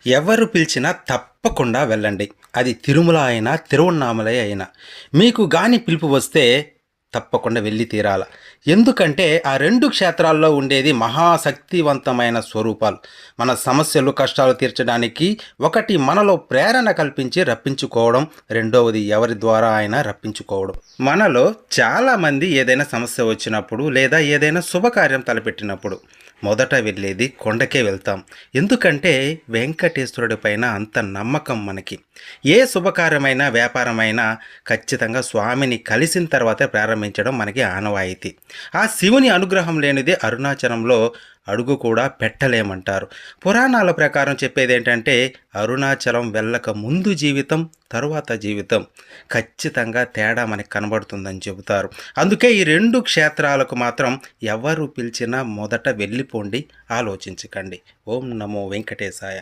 ఎవరు పిలిచినా తప్పకుండా వెళ్ళండి. అది తిరుమల అయినా, తిరువన్నామలై అయినా. మీకు గాని పిలుపు వస్తే తప్పకుండా వెళ్ళి తీరాల. ఎందుకంటే ఆ 2 క్షేత్రాల్లో ఉండేది మహాశక్తివంతమైన స్వరూపాలు. మన సమస్యలు, కష్టాలు తీర్చడానికి ఒకటి మనలో ప్రేరణ కల్పించి రప్పించుకోవడం, రెండవది ఎవరి ద్వారా అయినా రప్పించుకోవడం. మనలో చాలామంది ఏదైనా సమస్య వచ్చినప్పుడు లేదా ఏదైనా శుభకార్యం తలపెట్టినప్పుడు మొదట వెళ్ళేది కొండకే వెళ్తాం. ఎందుకంటే వెంకటేశ్వరుడి పైన అంత నమ్మకం మనకి. ఏ శుభకార్యమైనా, వ్యాపారమైనా ఖచ్చితంగా స్వామిని కలిసిన తర్వాతే ప్రారంభించడం మనకి ఆనవాయితీ. ఆ శివుని అనుగ్రహం లేనిదే అరుణాచలంలో అడుగు కూడా పెట్టలేమంటారు. పురాణాల ప్రకారం చెప్పేదేంటంటే అరుణాచలం వెళ్ళక ముందు జీవితం, తరువాత జీవితం ఖచ్చితంగా తేడా మనకి కనబడుతుందని చెబుతారు. అందుకే ఈ 2 క్షేత్రాలకు మాత్రం ఎవరు పిలిచినా మొదట వెళ్ళిపోండి, ఆలోచించకండి. ఓం నమో వెంకటేశాయ.